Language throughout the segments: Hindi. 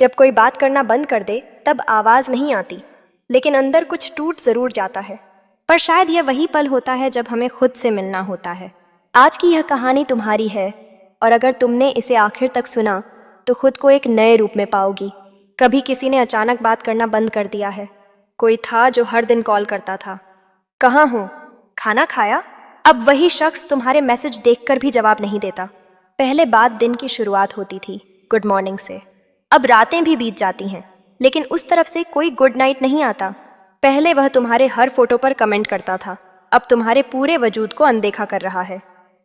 जब कोई बात करना बंद कर दे तब आवाज़ नहीं आती, लेकिन अंदर कुछ टूट ज़रूर जाता है। पर शायद यह वही पल होता है जब हमें खुद से मिलना होता है। आज की यह कहानी तुम्हारी है, और अगर तुमने इसे आखिर तक सुना तो खुद को एक नए रूप में पाओगी। कभी किसी ने अचानक बात करना बंद कर दिया है। कोई था जो हर दिन कॉल करता था, कहाँ हो, खाना खाया? अब वही शख्स तुम्हारे मैसेज देखकर भी जवाब नहीं देता। पहले बात दिन की शुरुआत होती थी गुड मॉर्निंग से, अब रातें भी बीत जाती हैं, लेकिन उस तरफ से कोई गुड नाइट नहीं आता। पहले वह तुम्हारे हर फोटो पर कमेंट करता था, अब तुम्हारे पूरे वजूद को अनदेखा कर रहा है।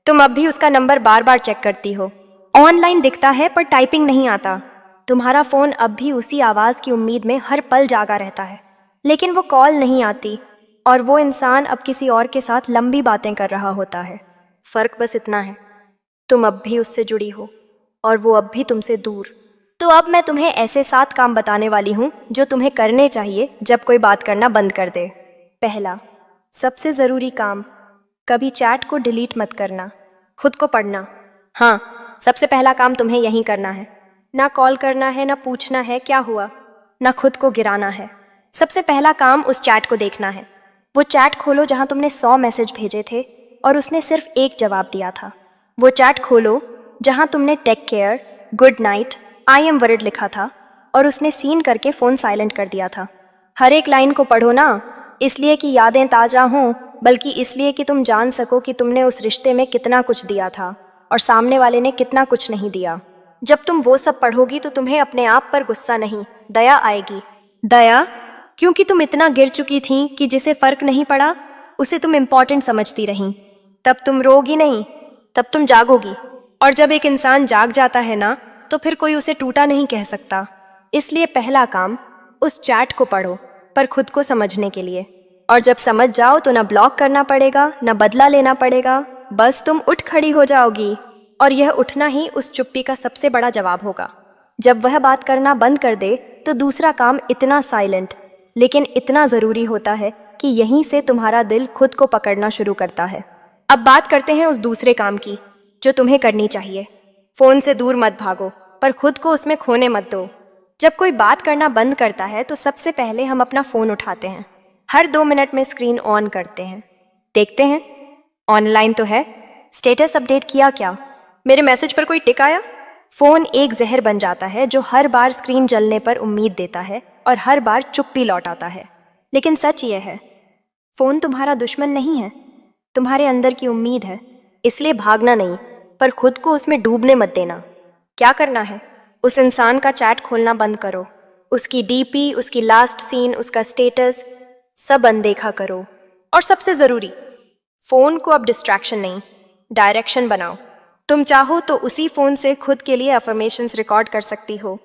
तुम अब भी उसका नंबर बार बार चेक करती हो, ऑनलाइन दिखता है पर टाइपिंग नहीं आता। तुम्हारा फ़ोन अब भी उसी आवाज़ की उम्मीद में हर पल जागा रहता है, लेकिन वो कॉल नहीं आती और वो इंसान अब किसी और के साथ लंबी बातें कर रहा होता है। फ़र्क बस इतना है, तुम अब भी उससे जुड़ी हो और वो अब भी तुमसे दूर। तो अब मैं तुम्हें ऐसे 7 काम बताने वाली हूँ जो तुम्हें करने चाहिए जब कोई बात करना बंद कर दे। पहला, सबसे ज़रूरी काम, कभी चैट को डिलीट मत करना। खुद को पढ़ना। हाँ, सबसे पहला काम तुम्हें यही करना है। ना कॉल करना है, ना पूछना है क्या हुआ, ना खुद को गिराना है। सबसे पहला काम उस चैट को देखना है। वो चैट खोलो जहाँ तुमने 100 मैसेज भेजे थे और उसने सिर्फ एक जवाब दिया था। वो चैट खोलो जहाँ तुमने take care, good night, I am worried लिखा था और उसने सीन करके फ़ोन साइलेंट कर दिया था। हर एक लाइन को पढ़ो ना, इसलिए कि यादें ताज़ा हों, बल्कि इसलिए कि तुम जान सको कि तुमने उस रिश्ते में कितना कुछ दिया था और सामने वाले ने कितना कुछ नहीं दिया। जब तुम वो सब पढ़ोगी तो तुम्हें अपने आप पर गुस्सा नहीं, दया आएगी। दया, क्योंकि तुम इतना गिर चुकी थी कि जिसे फ़र्क नहीं पड़ा उसे तुम इम्पॉर्टेंट समझती रहीं। तब तुम रोगी नहीं, तब तुम जागोगी। और जब एक इंसान जाग जाता है ना, तो फिर कोई उसे टूटा नहीं कह सकता। इसलिए पहला काम, उस चैट को पढ़ो पर खुद को समझने के लिए। और जब समझ जाओ तो ना ब्लॉक करना पड़ेगा, ना बदला लेना पड़ेगा, बस तुम उठ खड़ी हो जाओगी। और यह उठना ही उस चुप्पी का सबसे बड़ा जवाब होगा। जब वह बात करना बंद कर दे तो दूसरा काम इतना साइलेंट लेकिन इतना ज़रूरी होता है कि यहीं से तुम्हारा दिल खुद को पकड़ना शुरू करता है। अब बात करते हैं उस दूसरे काम की जो तुम्हें करनी चाहिए। फ़ोन से दूर मत भागो, पर खुद को उसमें खोने मत दो। जब कोई बात करना बंद करता है तो सबसे पहले हम अपना फ़ोन उठाते हैं, हर 2 मिनट में स्क्रीन ऑन करते हैं, देखते हैं ऑनलाइन तो है, स्टेटस अपडेट किया क्या, मेरे मैसेज पर कोई टिक आया। फ़ोन एक जहर बन जाता है जो हर बार स्क्रीन जलने पर उम्मीद देता है और हर बार चुप्पी लौटाता है। लेकिन सच ये है, फ़ोन तुम्हारा दुश्मन नहीं है, तुम्हारे अंदर की उम्मीद है। इसलिए भागना नहीं, पर खुद को उसमें डूबने मत देना। क्या करना है, उस इंसान का चैट खोलना बंद करो, उसकी डीपी, उसकी लास्ट सीन, उसका स्टेटस सब अनदेखा करो। और सबसे ज़रूरी, फ़ोन को अब डिस्ट्रैक्शन नहीं, डायरेक्शन बनाओ। तुम चाहो तो उसी फ़ोन से खुद के लिए अफर्मेशंस रिकॉर्ड कर सकती हो,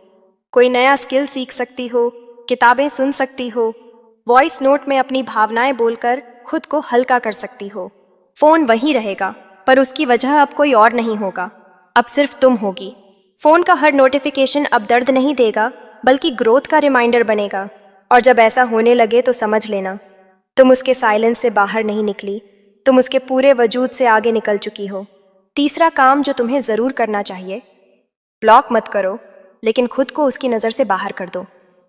कोई नया स्किल सीख सकती हो, किताबें सुन सकती हो, वॉइस नोट में अपनी भावनाएं बोलकर खुद को हल्का कर सकती हो। फ़ोन वहीं रहेगा, पर उसकी वजह अब कोई और नहीं होगा, अब सिर्फ तुम होगी। फ़ोन का हर नोटिफिकेशन अब दर्द नहीं देगा, बल्कि ग्रोथ का रिमाइंडर बनेगा। और जब ऐसा होने लगे तो समझ लेना, तुम उसके साइलेंस से बाहर नहीं निकली, तुम उसके पूरे वजूद से आगे निकल चुकी हो। तीसरा काम जो तुम्हें ज़रूर करना चाहिए, ब्लॉक मत करो, लेकिन खुद को उसकी नज़र से बाहर कर दो।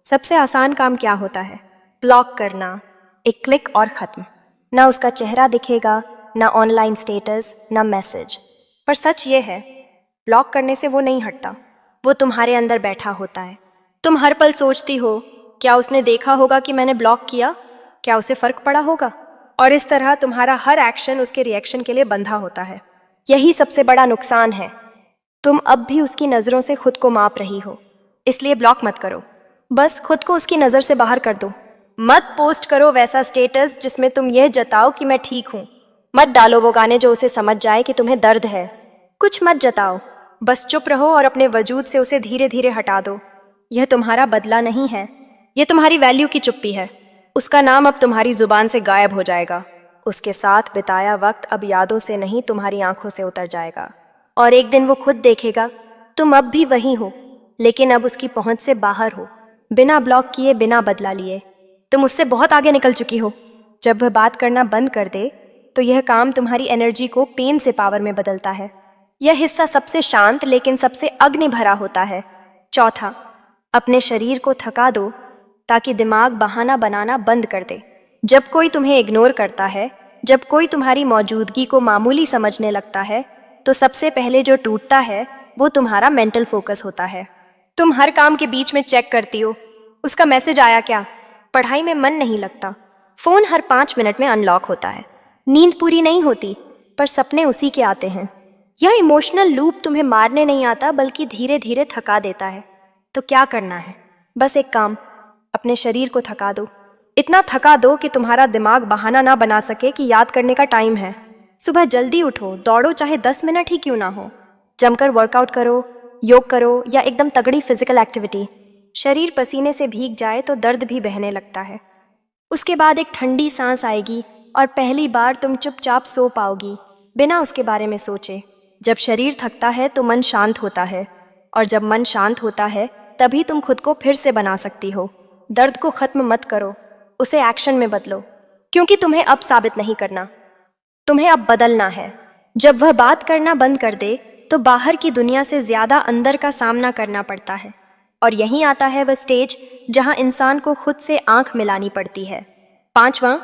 सबसे आसान काम क्या होता है? ब्लॉक करना, एक क्लिक और ख़त्म। ना उसका चेहरा दिखेगा, ना ऑनलाइन स्टेटस, ना मैसेज। पर सच ये है, ब्लॉक करने से वो नहीं हटता, वो तुम्हारे अंदर बैठा होता है। तुम हर पल सोचती हो, क्या उसने देखा होगा कि मैंने ब्लॉक किया, क्या उसे फ़र्क पड़ा होगा? और इस तरह तुम्हारा हर एक्शन उसके रिएक्शन के लिए बंधा होता है। यही सबसे बड़ा नुकसान है, तुम अब भी उसकी नज़रों से खुद को माप रही हो। इसलिए ब्लॉक मत करो, बस खुद को उसकी नज़र से बाहर कर दो। मत पोस्ट करो वैसा स्टेटस जिसमें तुम यह जताओ कि मैं ठीक हूँ। मत डालो वो गाने जो उसे समझ जाए कि तुम्हें दर्द है। कुछ मत जताओ, बस चुप रहो और अपने वजूद से उसे धीरे धीरे हटा दो। यह तुम्हारा बदला नहीं है, यह तुम्हारी वैल्यू की चुप्पी है। उसका नाम अब तुम्हारी ज़ुबान से गायब हो जाएगा। उसके साथ बिताया वक्त अब यादों से नहीं तुम्हारी आंखों से उतर जाएगा। और एक दिन वो खुद देखेगा, तुम अब भी वही हो, लेकिन अब उसकी पहुंच से बाहर हो, बिना ब्लॉक किए, बिना बदला लिए। तुम उससे बहुत आगे निकल चुकी हो। जब वह बात करना बंद कर दे तो यह काम तुम्हारी एनर्जी को पेन से पावर में बदलता है। यह हिस्सा सबसे शांत लेकिन सबसे अग्नि भरा होता है। चौथा, अपने शरीर को थका दो ताकि दिमाग बहाना बनाना बंद कर दे। जब कोई तुम्हें इग्नोर करता है, जब कोई तुम्हारी मौजूदगी को मामूली समझने लगता है, तो सबसे पहले जो टूटता है वो तुम्हारा मेंटल फोकस होता है। तुम हर काम के बीच में चेक करती हो, उसका मैसेज आया क्या? पढ़ाई में मन नहीं लगता, फोन हर 5 मिनट में अनलॉक होता है। नींद पूरी नहीं होती, पर सपने उसी के आते हैं। यह इमोशनल लूप तुम्हें मारने नहीं आता, बल्कि धीरे धीरे थका देता है। तो क्या करना है? बस एक काम, अपने शरीर को थका दो। इतना थका दो कि तुम्हारा दिमाग बहाना ना बना सके कि याद करने का टाइम है। सुबह जल्दी उठो, दौड़ो, चाहे 10 मिनट ही क्यों ना हो। जमकर वर्कआउट करो, योग करो या एकदम तगड़ी फिजिकल एक्टिविटी। शरीर पसीने से भीग जाए तो दर्द भी बहने लगता है। उसके बाद एक ठंडी सांस आएगी और पहली बार तुम चुपचाप सो पाओगी, बिना उसके बारे में सोचे। जब शरीर थकता है तो मन शांत होता है, और जब मन शांत होता है तभी तुम खुद को फिर से बना सकती हो। दर्द को खत्म मत करो, उसे एक्शन में बदलो, क्योंकि तुम्हें अब साबित नहीं करना, तुम्हें अब बदलना है। जब वह बात करना बंद कर दे तो बाहर की दुनिया से ज्यादा अंदर का सामना करना पड़ता है, और यहीं आता है वह स्टेज जहां इंसान को खुद से आंख मिलानी पड़ती है। 5वां,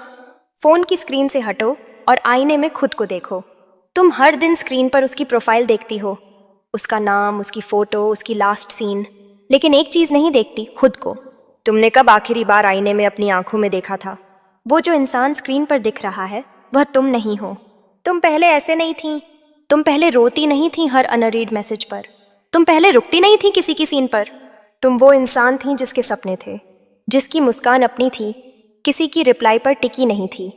फोन की स्क्रीन से हटो और आईने में खुद को देखो। तुम हर दिन स्क्रीन पर उसकी प्रोफाइल देखती हो, उसका नाम, उसकी फोटो, उसकी लास्ट सीन, लेकिन एक चीज नहीं देखती, खुद को। तुमने कब आखिरी बार आईने में अपनी आंखों में देखा था? वो जो इंसान स्क्रीन पर दिख रहा है वह तुम नहीं हो। तुम पहले ऐसे नहीं थी, तुम पहले रोती नहीं थी हर अनरीड मैसेज पर, तुम पहले रुकती नहीं थी किसी की सीन पर। तुम वो इंसान थी जिसके सपने थे, जिसकी मुस्कान अपनी थी, किसी की रिप्लाई पर टिकी नहीं थी।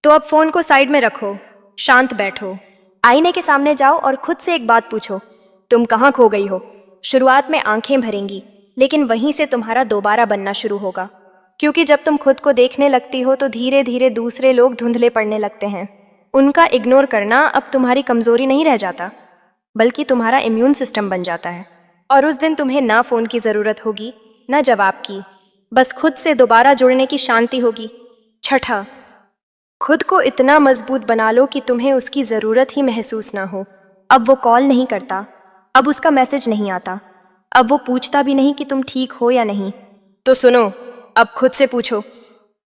तो अब फोन को साइड में रखो, शांत बैठो, आईने के सामने जाओ और खुद से एक बात पूछो, तुम कहाँ खो गई हो? शुरुआत में आंखें भरेंगी, लेकिन वहीं से तुम्हारा दोबारा बनना शुरू होगा। क्योंकि जब तुम खुद को देखने लगती हो तो धीरे धीरे दूसरे लोग धुंधले पड़ने लगते हैं। उनका इग्नोर करना अब तुम्हारी कमजोरी नहीं रह जाता, बल्कि तुम्हारा इम्यून सिस्टम बन जाता है। और उस दिन तुम्हें ना फोन की जरूरत होगी, ना जवाब की, बस खुद से दोबारा जुड़ने की शांति होगी। 6, खुद को इतना मजबूत बना लो कि तुम्हें उसकी जरूरत ही महसूस ना हो। अब वो कॉल नहीं करता, अब उसका मैसेज नहीं आता, अब वो पूछता भी नहीं कि तुम ठीक हो या नहीं। तो सुनो, अब खुद से पूछो,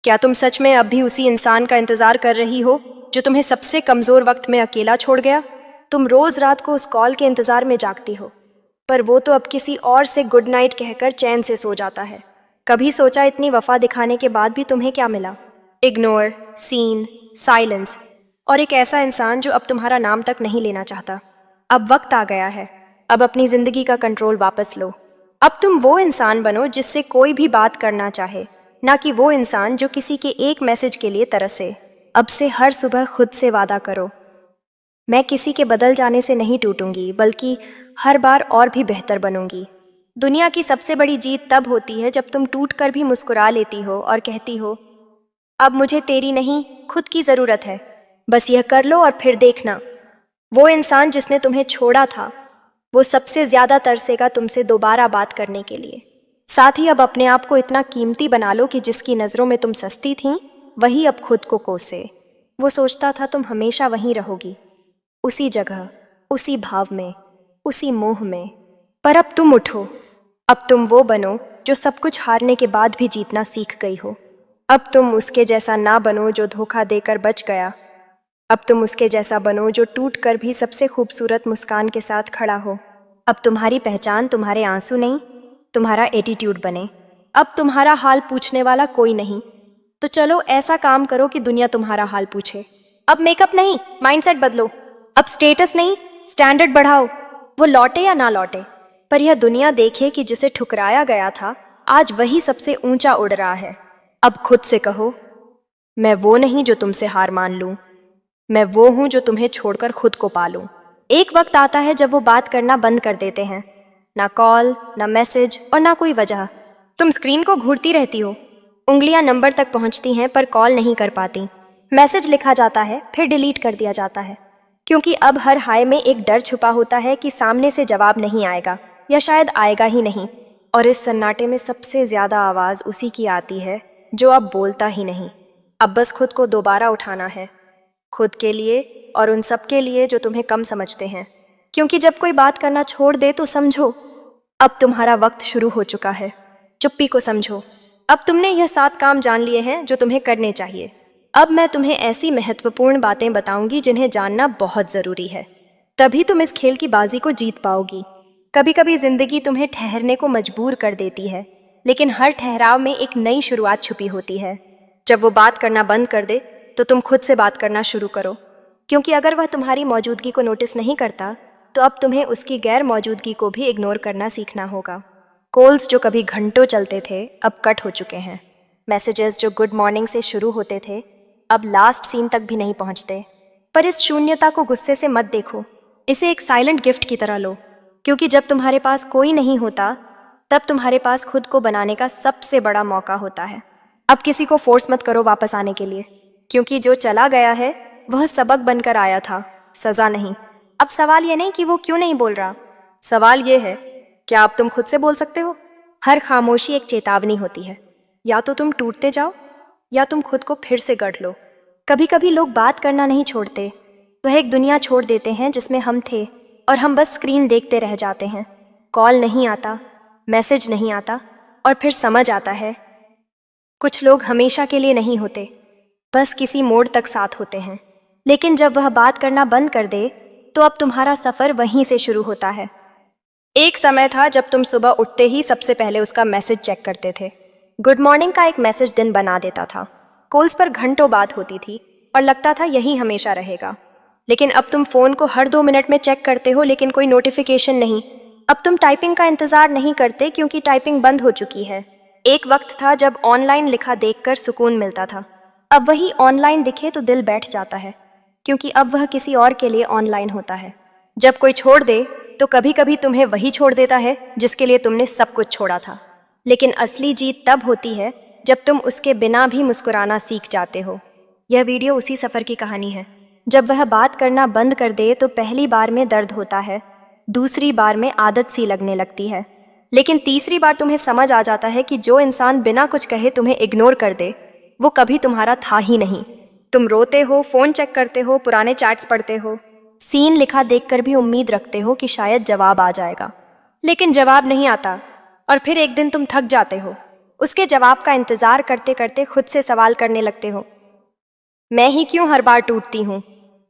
क्या तुम सच में अब भी उसी इंसान का इंतजार कर रही हो जो तुम्हें सबसे कमजोर वक्त में अकेला छोड़ गया? तुम रोज रात को उस कॉल के इंतजार में जागती हो, पर वो तो अब किसी और से गुड नाइट कहकर चैन से सो जाता है। कभी सोचा इतनी वफा दिखाने के बाद भी तुम्हें क्या मिला? इग्नोर, सीन, साइलेंस, और एक ऐसा इंसान जो अब तुम्हारा नाम तक नहीं लेना चाहता। अब वक्त आ गया है, अब अपनी जिंदगी का कंट्रोल वापस लो। अब तुम वो इंसान बनो जिससे कोई भी बात करना चाहे, ना कि वो इंसान जो किसी के एक मैसेज के लिए तरसे। अब से हर सुबह खुद से वादा करो, मैं किसी के बदल जाने से नहीं टूटूंगी, बल्कि हर बार और भी बेहतर बनूंगी। दुनिया की सबसे बड़ी जीत तब होती है जब तुम टूट कर भी मुस्कुरा लेती हो और कहती हो, अब मुझे तेरी नहीं, खुद की जरूरत है। बस यह कर लो और फिर देखना, वो इंसान जिसने तुम्हें छोड़ा था वो सबसे ज्यादा तरसेगा तुमसे दोबारा बात करने के लिए। साथ ही अब अपने आप को इतना कीमती बना लो कि जिसकी नजरों में तुम सस्ती थी वही अब खुद को कोसे। वो सोचता था तुम हमेशा वहीं रहोगी, उसी जगह, उसी भाव में, उसी मोह में। पर अब तुम उठो, अब तुम वो बनो जो सब कुछ हारने के बाद भी जीतना सीख गई हो। अब तुम उसके जैसा ना बनो जो धोखा देकर बच गया। अब तुम उसके जैसा बनो जो टूट कर भी सबसे खूबसूरत मुस्कान के साथ खड़ा हो। अब तुम्हारी पहचान तुम्हारे आंसू नहीं, तुम्हारा एटीट्यूड बने। अब तुम्हारा हाल पूछने वाला कोई नहीं, तो चलो ऐसा काम करो कि दुनिया तुम्हारा हाल पूछे। अब मेकअप नहीं, माइंडसेट बदलो। अब स्टेटस नहीं, स्टैंडर्ड बढ़ाओ। वो लौटे या ना लौटे, पर यह दुनिया देखे कि जिसे ठुकराया गया था आज वही सबसे ऊंचा उड़ रहा है। अब खुद से कहो, मैं वो नहीं जो तुमसे हार मान लूं, मैं वो हूं जो तुम्हें छोड़कर खुद को पालूं। एक वक्त आता है जब वो बात करना बंद कर देते हैं, ना कॉल, ना मैसेज और ना कोई वजह। तुम स्क्रीन को घूरती रहती हो, उंगलियां नंबर तक पहुंचती हैं पर कॉल नहीं कर पाती। मैसेज लिखा जाता है फिर डिलीट कर दिया जाता है, क्योंकि अब हर हाय में एक डर छुपा होता है कि सामने से जवाब नहीं आएगा, या शायद आएगा ही नहीं। और इस सन्नाटे में सबसे ज्यादा आवाज उसी की आती है जो अब बोलता ही नहीं। अब बस खुद को दोबारा उठाना है, खुद के लिए और उन सब के लिए जो तुम्हें कम समझते हैं। क्योंकि जब कोई बात करना छोड़ दे तो समझो अब तुम्हारा वक्त शुरू हो चुका है। चुप्पी को समझो। अब तुमने यह 7 काम जान लिए हैं जो तुम्हें करने चाहिए। अब मैं तुम्हें ऐसी महत्वपूर्ण बातें बताऊंगी जिन्हें जानना बहुत ज़रूरी है, तभी तुम इस खेल की बाजी को जीत पाओगी। कभी कभी जिंदगी तुम्हें ठहरने को मजबूर कर देती है, लेकिन हर ठहराव में एक नई शुरुआत छुपी होती है। जब वो बात करना बंद कर दे तो तुम खुद से बात करना शुरू करो, क्योंकि अगर वह तुम्हारी मौजूदगी को नोटिस नहीं करता तो अब तुम्हें उसकी गैर मौजूदगी को भी इग्नोर करना सीखना होगा। कॉल्स जो कभी घंटों चलते थे अब कट हो चुके हैं। मैसेजेस जो गुड मॉर्निंग से शुरू होते थे अब लास्ट सीन तक भी नहीं पहुंचते। पर इस शून्यता को गुस्से से मत देखो, इसे एक साइलेंट गिफ्ट की तरह लो, क्योंकि जब तुम्हारे पास कोई नहीं होता तब तुम्हारे पास खुद को बनाने का सबसे बड़ा मौका होता है। अब किसी को फोर्स मत करो वापस आने के लिए, क्योंकि जो चला गया है वह सबक बनकर आया था, सजा नहीं। अब सवाल ये नहीं कि वो क्यों नहीं बोल रहा, सवाल ये है क्या अब तुम खुद से बोल सकते हो। हर खामोशी एक चेतावनी होती है, या तो तुम टूटते जाओ या तुम खुद को फिर से गढ़ लो। कभी कभी लोग बात करना नहीं छोड़ते, वह एक दुनिया छोड़ देते हैं जिसमें हम थे और हम बस स्क्रीन देखते रह जाते हैं। कॉल नहीं आता, मैसेज नहीं आता, और फिर समझ आता है कुछ लोग हमेशा के लिए नहीं होते, बस किसी मोड़ तक साथ होते हैं। लेकिन जब वह बात करना बंद कर दे तो अब तुम्हारा सफ़र वहीं से शुरू होता है। एक समय था जब तुम सुबह उठते ही सबसे पहले उसका मैसेज चेक करते थे। गुड मॉर्निंग का एक मैसेज दिन बना देता था। कॉल्स पर घंटों बात होती थी और लगता था यही हमेशा रहेगा। लेकिन अब तुम फ़ोन को हर 2 मिनट में चेक करते हो, लेकिन कोई नोटिफिकेशन नहीं। अब तुम टाइपिंग का इंतज़ार नहीं करते क्योंकि टाइपिंग बंद हो चुकी है। एक वक्त था जब ऑनलाइन लिखा देखकर सुकून मिलता था, अब वही ऑनलाइन दिखे तो दिल बैठ जाता है, क्योंकि अब वह किसी और के लिए ऑनलाइन होता है। जब कोई छोड़ दे तो कभी कभी तुम्हें वही छोड़ देता है जिसके लिए तुमने सब कुछ छोड़ा था। लेकिन असली जीत तब होती है जब तुम उसके बिना भी मुस्कुराना सीख जाते हो। यह वीडियो उसी सफ़र की कहानी है। जब वह बात करना बंद कर दे तो पहली बार में दर्द होता है, दूसरी बार में आदत सी लगने लगती है, लेकिन तीसरी बार तुम्हें समझ आ जाता है कि जो इंसान बिना कुछ कहे तुम्हें इग्नोर कर दे वो कभी तुम्हारा था ही नहीं। तुम रोते हो, फ़ोन चेक करते हो, पुराने चैट्स पढ़ते हो, सीन लिखा देखकर भी उम्मीद रखते हो कि शायद जवाब आ जाएगा, लेकिन जवाब नहीं आता। और फिर एक दिन तुम थक जाते हो, उसके जवाब का इंतज़ार करते करते खुद से सवाल करने लगते हो, मैं ही क्यों हर बार टूटती हूँ,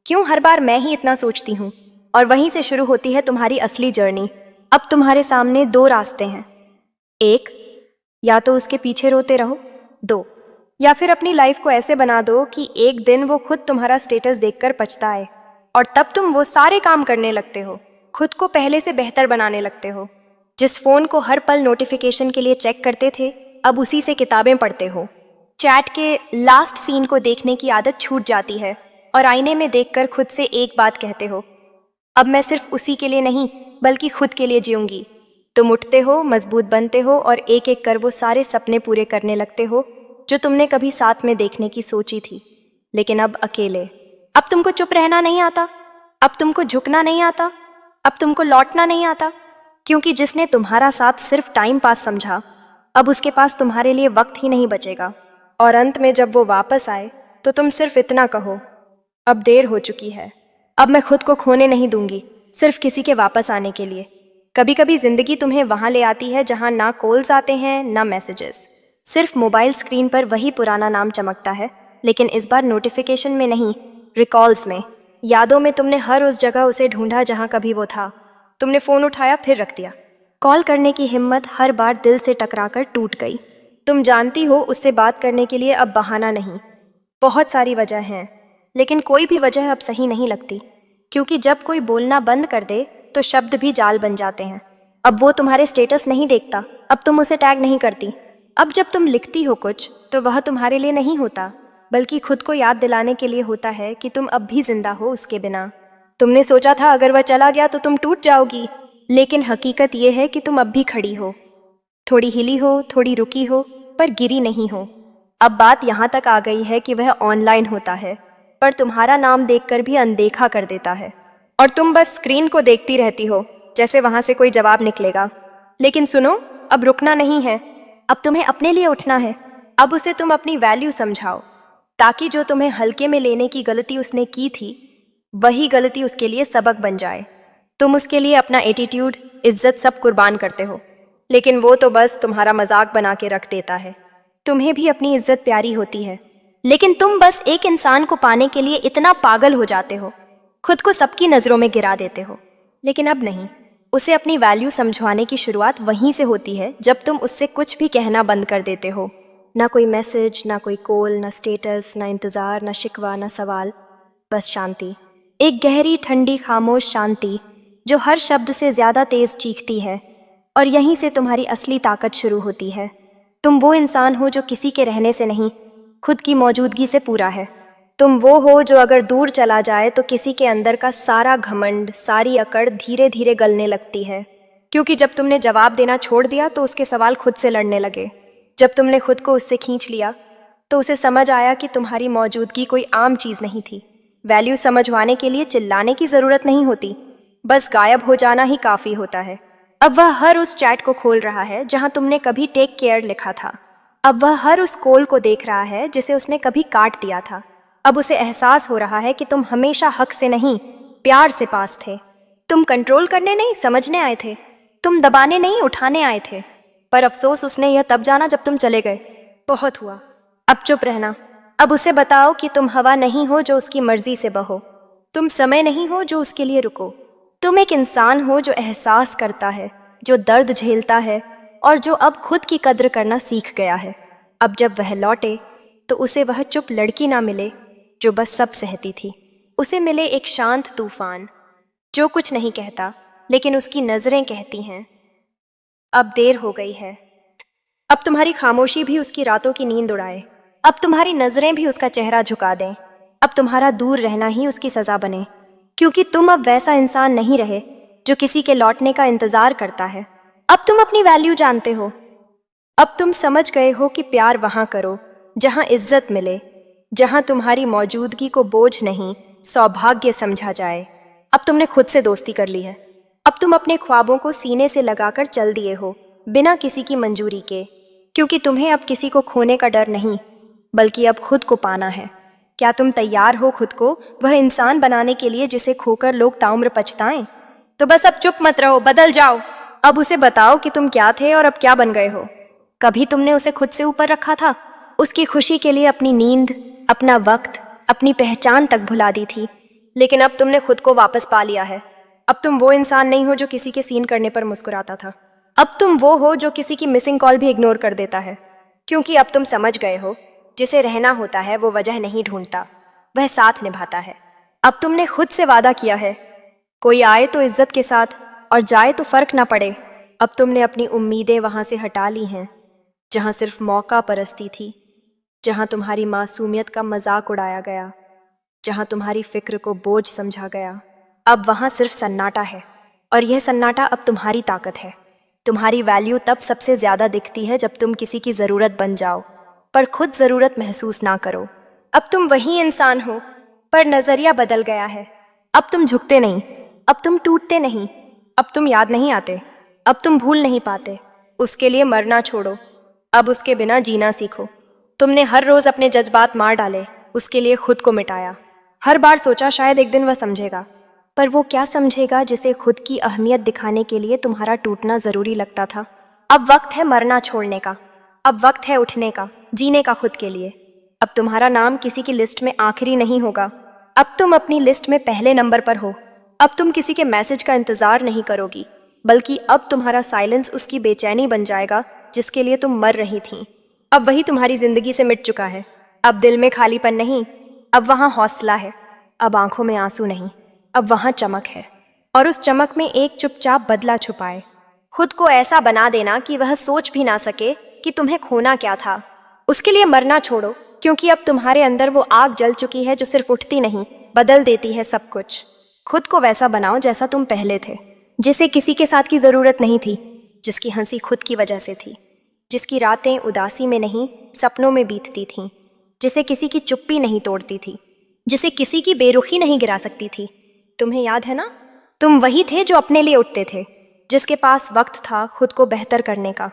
क्यों हर बार मैं ही इतना सोचती हूँ। और वहीं से शुरू होती है तुम्हारी असली जर्नी। अब तुम्हारे सामने 2 रास्ते हैं, एक, या तो उसके पीछे रोते रहो, 2, या फिर अपनी लाइफ को ऐसे बना दो कि एक दिन वो खुद तुम्हारा स्टेटस देखकर पछताए, और तब तुम वो सारे काम करने लगते हो, खुद को पहले से बेहतर बनाने लगते हो। जिस फ़ोन को हर पल नोटिफिकेशन के लिए चेक करते थे अब उसी से किताबें पढ़ते हो। चैट के लास्ट सीन को देखने की आदत छूट जाती है और आईने में देखकर खुद से एक बात कहते हो, अब मैं सिर्फ उसी के लिए नहीं बल्कि खुद के लिए जीऊंगी। तुम उठते हो, मजबूत बनते हो और एक एक कर वो सारे सपने पूरे करने लगते हो जो तुमने कभी साथ में देखने की सोची थी, लेकिन अब अकेले। अब तुमको चुप रहना नहीं आता, अब तुमको झुकना नहीं आता, अब तुमको लौटना नहीं आता, क्योंकि जिसने तुम्हारा साथ सिर्फ टाइम पास समझा अब उसके पास तुम्हारे लिए वक्त ही नहीं बचेगा। और अंत में जब वो वापस आए तो तुम सिर्फ इतना कहो, अब देर हो चुकी है, अब मैं खुद को खोने नहीं दूंगी सिर्फ किसी के वापस आने के लिए। कभी कभी जिंदगी तुम्हें वहां ले आती है जहां ना कॉल्स आते हैं ना मैसेजेस, सिर्फ मोबाइल स्क्रीन पर वही पुराना नाम चमकता है, लेकिन इस बार नोटिफिकेशन में नहीं, रिकॉल्स में, यादों में। तुमने हर उस जगह उसे ढूंढा जहां कभी वो था। तुमने फ़ोन उठाया फिर रख दिया, कॉल करने की हिम्मत हर बार दिल से टकराकर टूट गई। तुम जानती हो उससे बात करने के लिए अब बहाना नहीं, बहुत सारी वजह हैं, लेकिन कोई भी वजह अब सही नहीं लगती, क्योंकि जब कोई बोलना बंद कर दे तो शब्द भी जाल बन जाते हैं। अब वो तुम्हारे स्टेटस नहीं देखता, अब तुम उसे टैग नहीं करती। अब जब तुम लिखती हो कुछ तो वह तुम्हारे लिए नहीं होता बल्कि खुद को याद दिलाने के लिए होता है कि तुम अब भी जिंदा हो उसके बिना। तुमने सोचा था अगर वह चला गया तो तुम टूट जाओगी, लेकिन हकीकत यह है कि तुम अब भी खड़ी हो, थोड़ी हिली हो, थोड़ी रुकी हो, पर गिरी नहीं हो। अब बात यहाँ तक आ गई है कि वह ऑनलाइन होता है पर तुम्हारा नाम देखकर भी अनदेखा कर देता है, और तुम बस स्क्रीन को देखती रहती हो जैसे वहां से कोई जवाब निकलेगा। लेकिन सुनो, अब रुकना नहीं है, अब तुम्हें अपने लिए उठना है। अब उसे तुम अपनी वैल्यू समझाओ, ताकि जो तुम्हें हल्के में लेने की गलती उसने की थी वही गलती उसके लिए सबक बन जाए। तुम उसके लिए अपना एटीट्यूड, इज्जत सब कुर्बान करते हो, लेकिन वो तो बस तुम्हारा मजाक बना के रख देता है। तुम्हें भी अपनी इज्जत प्यारी होती है, लेकिन तुम बस एक इंसान को पाने के लिए इतना पागल हो जाते हो, खुद को सबकी नज़रों में गिरा देते हो। लेकिन अब नहीं, उसे अपनी वैल्यू समझवाने की शुरुआत वहीं से होती है जब तुम उससे कुछ भी कहना बंद कर देते हो। ना कोई मैसेज, ना कोई कॉल, ना स्टेटस, ना इंतज़ार, ना शिकवा, ना सवाल, बस शांति। एक गहरी, ठंडी, खामोश शांति जो हर शब्द से ज़्यादा तेज़ चीखती है। और यहीं से तुम्हारी असली ताकत शुरू होती है। तुम वो इंसान हो जो किसी के रहने से नहीं, खुद की मौजूदगी से पूरा है। तुम वो हो जो अगर दूर चला जाए तो किसी के अंदर का सारा घमंड, सारी अकड़ धीरे धीरे गलने लगती है। क्योंकि जब तुमने जवाब देना छोड़ दिया तो उसके सवाल खुद से लड़ने लगे। जब तुमने खुद को उससे खींच लिया तो उसे समझ आया कि तुम्हारी मौजूदगी कोई आम चीज़ नहीं थी। वैल्यू समझवाने के लिए चिल्लाने की ज़रूरत नहीं होती, बस गायब हो जाना ही काफ़ी होता है। अब वह हर उस चैट को खोल रहा है जहां तुमने कभी टेक केयर लिखा था। अब वह हर उस कॉल को देख रहा है जिसे उसने कभी काट दिया था। अब उसे एहसास हो रहा है कि तुम हमेशा हक से नहीं, प्यार से पास थे। तुम कंट्रोल करने नहीं, समझने आए थे। तुम दबाने नहीं, उठाने आए थे। पर अफसोस उसने यह तब जाना जब तुम चले गए। बहुत हुआ, अब चुप रहना। अब उसे बताओ कि तुम हवा नहीं हो जो उसकी मर्जी से बहो। तुम समय नहीं हो जो उसके लिए रुको। तुम एक इंसान हो जो एहसास करता है, जो दर्द झेलता है और जो अब खुद की कद्र करना सीख गया है। अब जब वह लौटे तो उसे वह चुप लड़की ना मिले जो बस सब सहती थी। उसे मिले एक शांत तूफान जो कुछ नहीं कहता, लेकिन उसकी नजरें कहती हैं, अब देर हो गई है। अब तुम्हारी खामोशी भी उसकी रातों की नींद उड़ाए। अब तुम्हारी नजरें भी उसका चेहरा झुका दें। अब तुम्हारा दूर रहना ही उसकी सजा बने, क्योंकि तुम अब वैसा इंसान नहीं रहे जो किसी के लौटने का इंतजार करता है। अब तुम अपनी वैल्यू जानते हो। अब तुम समझ गए हो कि प्यार वहां करो जहां इज्जत मिले, जहां तुम्हारी मौजूदगी को बोझ नहीं, सौभाग्य समझा जाए। अब तुमने खुद से दोस्ती कर ली है। अब तुम अपने ख्वाबों को सीने से लगाकर चल दिए हो, बिना किसी की मंजूरी के, क्योंकि तुम्हें अब किसी को खोने का डर नहीं, बल्कि अब खुद को पाना है। क्या तुम तैयार हो खुद को वह इंसान बनाने के लिए जिसे खोकर लोग ताउम्र पछताएं? तो बस अब चुप मत रहो, बदल जाओ। अब उसे बताओ कि तुम क्या थे और अब क्या बन गए हो। कभी तुमने उसे खुद से ऊपर रखा था, उसकी खुशी के लिए अपनी नींद, अपना वक्त, अपनी पहचान तक भुला दी थी। लेकिन अब तुमने खुद को वापस पा लिया है। अब तुम वो इंसान नहीं हो जो किसी के सीन करने पर मुस्कुराता था। अब तुम वो हो जो किसी की मिसिंग कॉल भी इग्नोर कर देता है, क्योंकि अब तुम समझ गए हो जिसे रहना होता है वो वजह नहीं ढूंढता, वह साथ निभाता है। अब तुमने खुद से वादा किया है, कोई आए तो इज्जत के साथ और जाए तो फर्क ना पड़े। अब तुमने अपनी उम्मीदें वहां से हटा ली हैं जहां सिर्फ मौका परस्ती थी, जहां तुम्हारी मासूमियत का मजाक उड़ाया गया, जहां तुम्हारी फिक्र को बोझ समझा गया। अब वहां सिर्फ सन्नाटा है, और यह सन्नाटा अब तुम्हारी ताकत है। तुम्हारी वैल्यू तब सबसे ज्यादा दिखती है जब तुम किसी की जरूरत बन जाओ पर खुद जरूरत महसूस ना करो। अब तुम वही इंसान हो, पर नजरिया बदल गया है। अब तुम झुकते नहीं, अब तुम टूटते नहीं, अब तुम याद नहीं आते, अब तुम भूल नहीं पाते। उसके लिए मरना छोड़ो, अब उसके बिना जीना सीखो। तुमने हर रोज अपने जज्बात मार डाले, उसके लिए खुद को मिटाया। हर बार सोचा शायद एक दिन वह समझेगा, पर वो क्या समझेगा जिसे खुद की अहमियत दिखाने के लिए तुम्हारा टूटना जरूरी लगता था। अब वक्त है मरना छोड़ने का, अब वक्त है उठने का, जीने का खुद के लिए। अब तुम्हारा नाम किसी की लिस्ट में आखिरी नहीं होगा, अब तुम अपनी लिस्ट में पहले नंबर पर हो। अब तुम किसी के मैसेज का इंतजार नहीं करोगी, बल्कि अब तुम्हारा साइलेंस उसकी बेचैनी बन जाएगा जिसके लिए तुम मर रही थी। अब वही तुम्हारी जिंदगी से मिट चुका है। अब दिल में खालीपन नहीं, अब वहाँ हौसला है। अब आंखों में आंसू नहीं, अब वहाँ चमक है। और उस चमक में एक चुपचाप बदला छुपाए। खुद को ऐसा बना देना कि वह सोच भी ना सके कि तुम्हें खोना क्या था। उसके लिए मरना छोड़ो, क्योंकि अब तुम्हारे अंदर वो आग जल चुकी है जो सिर्फ उठती नहीं, बदल देती है सब कुछ। खुद को वैसा बनाओ जैसा तुम पहले थे, जिसे किसी के साथ की जरूरत नहीं थी, जिसकी हंसी खुद की वजह से थी, जिसकी रातें उदासी में नहीं सपनों में बीतती थीं, जिसे किसी की चुप्पी नहीं तोड़ती थी, जिसे किसी की बेरुखी नहीं गिरा सकती थी। तुम्हें याद है ना, तुम वही थे जो अपने लिए उठते थे, जिसके पास वक्त था खुद को बेहतर करने का।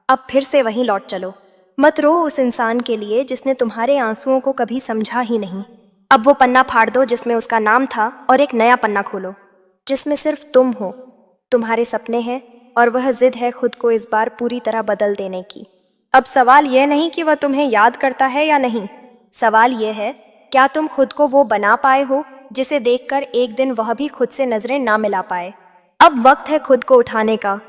अब फिर से वहीं लौट चलो। मत रो उस इंसान के लिए जिसने तुम्हारे आंसुओं को कभी समझा ही नहीं। अब वो पन्ना फाड़ दो जिसमें उसका नाम था और एक नया पन्ना खोलो जिसमें सिर्फ तुम हो, तुम्हारे सपने हैं, और वह जिद है खुद को इस बार पूरी तरह बदल देने की। अब सवाल यह नहीं कि वह तुम्हें याद करता है या नहीं, सवाल यह है क्या तुम खुद को वो बना पाए हो जिसे देखकर एक दिन वह भी खुद से नजरें ना मिला पाए। अब वक्त है खुद को उठाने का,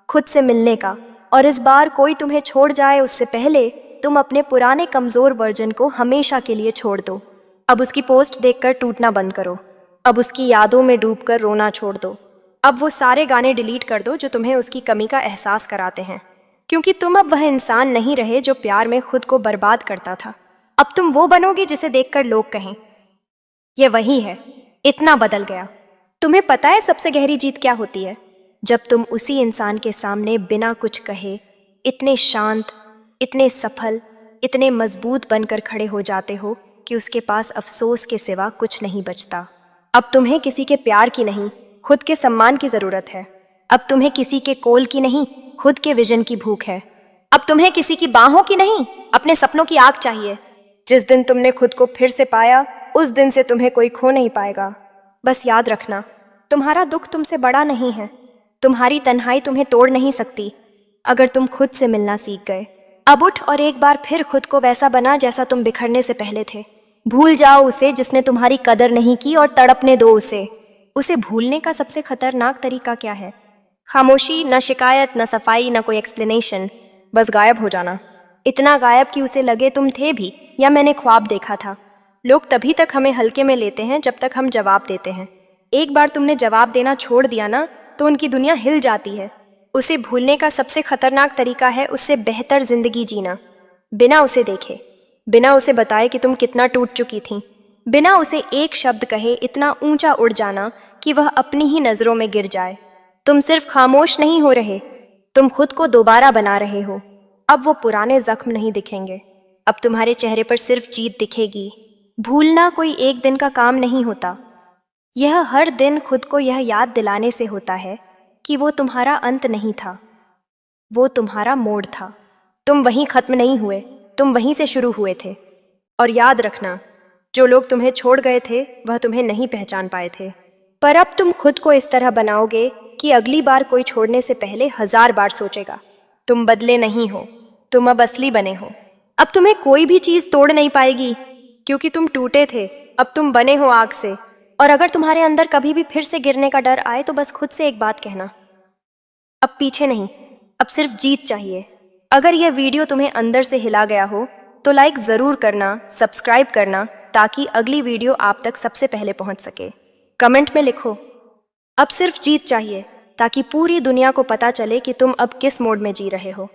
खुद से मिलने का, और इस बार कोई तुम्हें छोड़ जाए उससे पहले तुम अपने पुराने कमजोर वर्जन को हमेशा के लिए छोड़ दो। अब उसकी पोस्ट देखकर टूटना बंद करो, अब उसकी यादों में डूबकर रोना छोड़ दो। अब वो सारे गाने डिलीट कर दो जो तुम्हें उसकी कमी का एहसास कराते हैं, क्योंकि तुम अब वह इंसान नहीं रहे जो प्यार में खुद को बर्बाद करता था। अब तुम वो बनोगे जिसे देखकर लोग कहें ये वही है, इतना बदल गया। तुम्हें पता है सबसे गहरी जीत क्या होती है? जब तुम उसी इंसान के सामने बिना कुछ कहे इतने शांत, इतने सफल, इतने मजबूत बनकर खड़े हो जाते हो कि उसके पास अफसोस के सिवा कुछ नहीं बचता। अब तुम्हें किसी के प्यार की नहीं, खुद के सम्मान की जरूरत है। अब तुम्हें किसी के कोल की नहीं, खुद के विजन की भूख है। अब तुम्हें किसी की बाहों की नहीं, अपने सपनों की आग चाहिए। जिस दिन तुमने खुद को फिर से पाया उस दिन से तुम्हें कोई खो नहीं पाएगा। बस याद रखना, तुम्हारा दुख तुमसे बड़ा नहीं है, तुम्हारी तन्हाई तुम्हें तोड़ नहीं सकती अगर तुम खुद से मिलना सीख गए। अब उठ और एक बार फिर खुद को वैसा बना जैसा तुम बिखरने से पहले थे। भूल जाओ उसे जिसने तुम्हारी कदर नहीं की और तड़पने दो उसे। उसे भूलने का सबसे खतरनाक तरीका क्या है? खामोशी, न शिकायत, न सफाई, न कोई एक्सप्लेनेशन, बस गायब हो जाना। इतना गायब कि उसे लगे तुम थे भी या मैंने ख्वाब देखा था। लोग तभी तक हमें हल्के में लेते हैं जब तक हम जवाब देते हैं। एक बार तुमने जवाब देना छोड़ दिया ना तो उनकी दुनिया हिल जाती है। उसे भूलने का सबसे खतरनाक तरीका है उससे बेहतर जिंदगी जीना, बिना उसे देखे, बिना उसे बताए कि तुम कितना टूट चुकी थी, बिना उसे एक शब्द कहे इतना ऊंचा उड़ जाना कि वह अपनी ही नजरों में गिर जाए। तुम सिर्फ खामोश नहीं हो रहे, तुम खुद को दोबारा बना रहे हो। अब वो पुराने जख्म नहीं दिखेंगे, अब तुम्हारे चेहरे पर सिर्फ जीत दिखेगी। भूलना कोई एक दिन का काम नहीं होता, यह हर दिन खुद को यह याद दिलाने से होता है कि वो तुम्हारा अंत नहीं था, वो तुम्हारा मोड़ था। तुम वहीं खत्म नहीं हुए, तुम वहीं से शुरू हुए थे। और याद रखना, जो लोग तुम्हें छोड़ गए थे वह तुम्हें नहीं पहचान पाए थे, पर अब तुम खुद को इस तरह बनाओगे कि अगली बार कोई छोड़ने से पहले 1000 बार सोचेगा। तुम बदले नहीं हो, तुम अब असली बने हो। अब तुम्हें कोई भी चीज तोड़ नहीं पाएगी, क्योंकि तुम टूटे थे, अब तुम बने हो आग से। और अगर तुम्हारे अंदर कभी भी फिर से गिरने का डर आए तो बस खुद से एक बात कहना, अब पीछे नहीं, अब सिर्फ जीत चाहिए। अगर यह वीडियो तुम्हें अंदर से हिला गया हो तो लाइक ज़रूर करना, सब्सक्राइब करना, ताकि अगली वीडियो आप तक सबसे पहले पहुंच सके। कमेंट में लिखो अब सिर्फ जीत चाहिए, ताकि पूरी दुनिया को पता चले कि तुम अब किस मोड में जी रहे हो।